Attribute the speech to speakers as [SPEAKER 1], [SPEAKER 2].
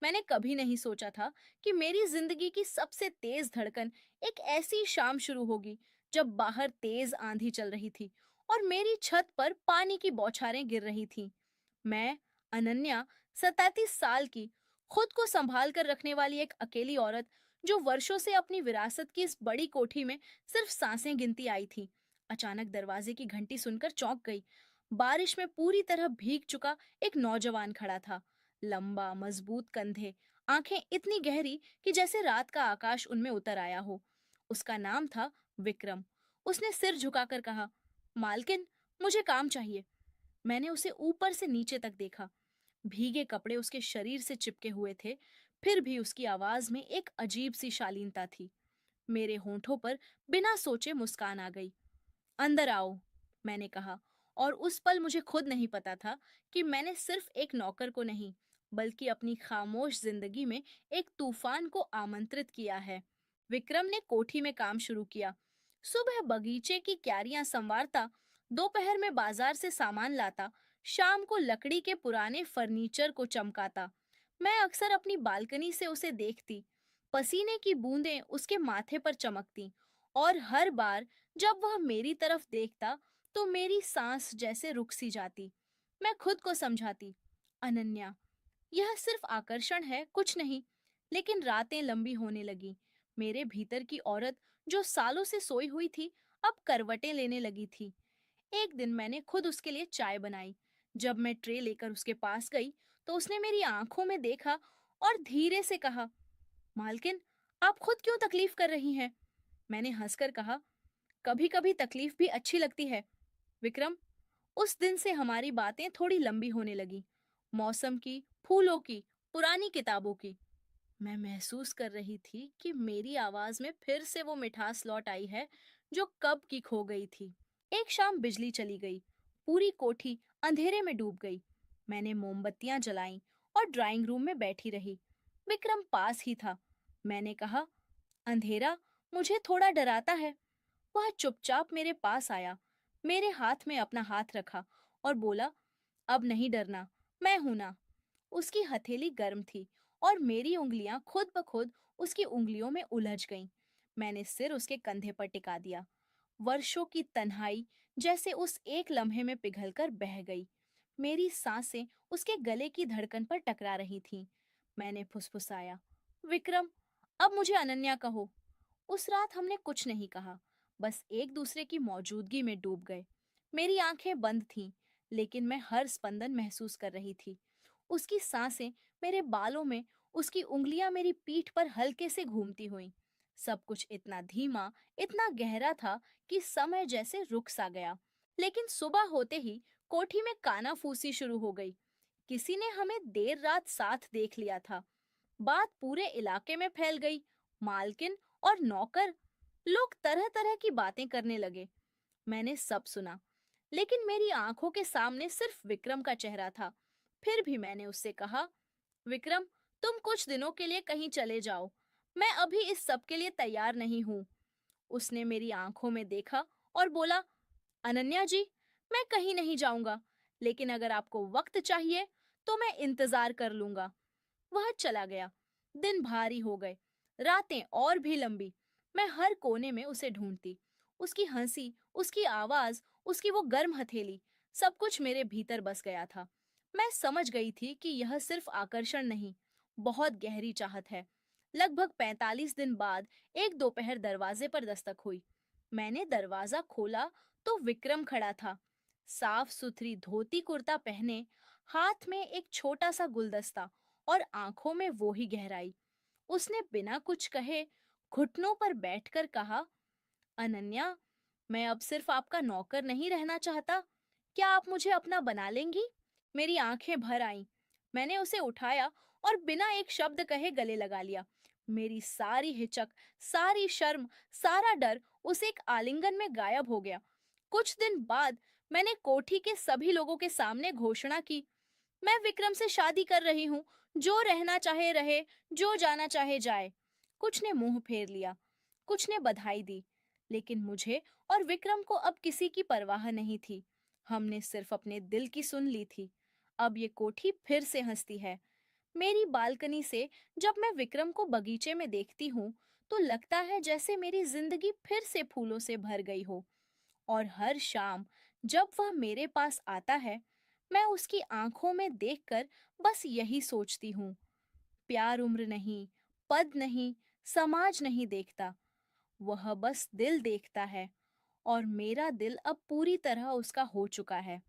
[SPEAKER 1] मैंने कभी नहीं सोचा था कि मेरी जिंदगी की सबसे तेज धड़कन एक ऐसी शाम शुरू होगी जब बाहर तेज आंधी चल रही थी और मेरी छत पर पानी की बौछारें गिर रही थीं। मैं, अनन्या, 37 साल की, खुद को संभाल कर रखने वाली एक अकेली औरत, जो वर्षों से अपनी विरासत की इस बड़ी कोठी में सिर्फ सांसें गिनती आई थी, अचानक दरवाजे की घंटी सुनकर चौंक गई। बारिश में पूरी तरह भीग चुका एक नौजवान खड़ा था। लंबा, मजबूत कंधे, आंखें इतनी गहरी कि जैसे रात का आकाश उनमें उतर आया हो। उसका नाम था विक्रम। उसने सिर झुकाकर कहा, मालकिन, मुझे काम चाहिए। मैंने उसे ऊपर से नीचे तक देखा। भीगे कपड़े उसके शरीर से चिपके हुए थे, फिर भी उसकी आवाज में एक अजीब सी शालीनता थी। मेरे होंठों पर बिना सोचे मुस्कान आ गई। अंदर आओ, मैंने कहा। और उस पल मुझे खुद नहीं पता था कि मैंने सिर्फ एक नौकर को नहीं, बल्कि अपनी खामोश जिंदगी में एक तूफान को आमंत्रित किया है। विक्रम ने कोठी में काम शुरू किया। सुबह बगीचे की क्यारियां संवारता, दोपहर में बाजार से सामान लाता, शाम को लकड़ी के पुराने फर्नीचर को चमकाता। मैं अक्सर अपनी बालकनी से उसे देखती, पसीने की बूंदें उसके माथे पर चमकती, और हर बार जब वह मेरी तरफ देखता तो मेरी सांस जैसे रुक सी जाती। मैं खुद को समझाती, अनन्या, यह सिर्फ आकर्षण है, कुछ नहीं। लेकिन रातें लंबी होने लगी। मेरे भीतर की औरत, जो सालों से सोई हुई थी, अब करवटें लेने लगी थी। एक दिन मैंने खुद उसके लिए चाय बनाई। जब मैं ट्रे लेकर उसके पास गई तो उसने मेरी आंखों में देखा और धीरे से कहा, मालकिन, आप खुद क्यों तकलीफ कर रही हैं? मैंने हंसकर कहा, कभी कभी तकलीफ भी अच्छी लगती है, विक्रम। उस दिन से हमारी बातें थोड़ी लंबी होने लगी। मौसम की, फूलों की, पुरानी किताबों की। मैं महसूस कर रही थी कि मेरी आवाज में फिर से वो मिठास लौट आई है जो कब की खो गई थी। एक शाम बिजली चली गई। पूरी कोठी अंधेरे में डूब गई। मैंने मोमबत्तियां जलाईं और ड्राइंग रूम में बैठी रही। विक्रम पास ही था। मैंने कहा, अंधेरा मुझे थोड़ा डराता है। वह चुपचाप मेरे पास आया, मेरे हाथ में अपना हाथ रखा और बोला, अब नहीं डरना, मैं हूं ना। उसकी हथेली गर्म थी और मेरी उंगलियां खुद ब खुद उसकी उंगलियों में उलझ गईं। मैंने सिर उसके कंधे पर टिका दिया। वर्षों की तन्हाई जैसे उस एक लम्हे में पिघलकर बह गई। मेरी सांसें उसके गले की धड़कन पर टकरा रही थीं। मैंने फुसफुसाया, विक्रम, अब मुझे अनन्या कहो। उस रात हमने कुछ नहीं कहा, बस एक दूसरे की मौजूदगी में डूब गए। मेरी आंखें बंद थीं, लेकिन मैं हर स्पंदन महसूस कर रही थी। उसकी सांसें मेरे बालों में, उसकी उंगलियां मेरी पीठ पर हल्के से घूमती हुईं। सब कुछ इतना धीमा, इतना गहरा था कि समय जैसे रुक सा गया। लेकिन सुबह होते ही कोठी में कानाफूसी शुरू हो गई। किसी ने हमें देर रात साथ देख लिया था। बात पूरे इलाके में फैल गई। मालकिन और नौकर, लोग तरह तरह की बातें करने लगे। मैंने सब सुना, लेकिन मेरी आंखों के सामने सिर्फ विक्रम का चेहरा था। फिर भी मैंने उससे कहा, विक्रम, तुम कुछ दिनों के लिए कहीं चले जाओ। मैं अभी इस सब के लिए तैयार नहीं हूँ। उसने मेरी आंखों में देखा और बोला, अनन्या जी, मैं कहीं नहीं जाऊंगा, लेकिन अगर आपको वक्त चाहिए तो मैं इंतजार कर लूंगा। वह चला गया। दिन भारी हो गए, रातें और भी लंबी। मैं हर कोने में उसे ढूंढती। उसकी हंसी, उसकी आवाज, उसकी वो गर्म हथेली, सब कुछ मेरे भीतर बस गया था। मैं समझ गई थी कि यह सिर्फ आकर्षण नहीं, बहुत गहरी चाहत है। लगभग 45 दिन बाद एक दोपहर दरवाजे पर दस्तक हुई। मैंने दरवाजा खोला तो विक्रम खड़ा था, साफ सुथरी धोती कुर्ता पहने, हाथ में एक छोटा सा गुलदस्ता और आंखों में वो ही गहराई। उसने बिना कुछ कहे घुटनों पर बैठकर कहा, अनन्या, मैं अब सिर्फ आपका नौकर नहीं रहना चाहता। क्या आप मुझे अपना बना लेंगी? मेरी आंखें भर आईं। मैंने उसे उठाया और बिना एक शब्द कहे गले लगा लिया। मेरी सारी हिचक, सारी शर्म, सारा डर उस एक आलिंगन में गायब हो गया। कुछ दिन बाद मैंने कोठी के सभी लोगों के सामने घोषणा की, मैं विक्रम से शादी कर रही हूँ। जो रहना चाहे रहे, जो जाना चाहे जाए। कुछ ने मुंह फेर लिया, कुछ ने बधाई दी, लेकिन मुझे और विक्रम को अब किसी की परवाह नहीं थी। हमने सिर्फ अपने दिल की सुन ली थी। अब ये कोठी फिर से हंसती है। मेरी बालकनी से जब मैं विक्रम को बगीचे में देखती हूँ, तो लगता है जैसे मेरी जिंदगी फिर से फूलों से भर गई हो। और हर शाम जब वह मेरे पास आता है, मैं उसकी आंखों में देखकर बस यही सोचती हूँ, प्यार उम्र नहीं, पद नहीं, समाज नहीं देखता, वह बस दिल देखता है। और मेरा दिल अब पूरी तरह उसका हो चुका है।